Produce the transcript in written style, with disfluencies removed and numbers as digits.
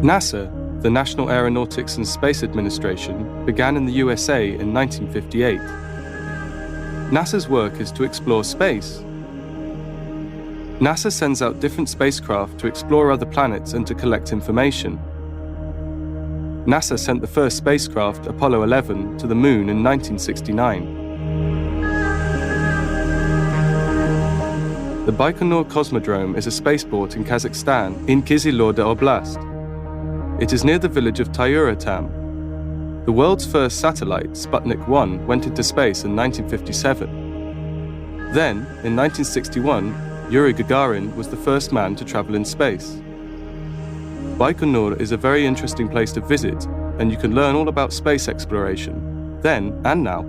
NASA, the National Aeronautics and Space Administration, began in the USA in 1958. NASA's work is to explore space. NASA sends out different spacecraft to explore other planets and to collect information. NASA sent the first spacecraft, Apollo 11, to the Moon in 1969. The Baikonur Cosmodrome is a spaceport in Kazakhstan, in Kyzyloda Oblast. It is near the village of Tyuratam. The world's first satellite, Sputnik 1, went into space in 1957. Then, in 1961, Yuri Gagarin was the first man to travel in space. Baikonur is a very interesting place to visit, and you can learn all about space exploration, then and now.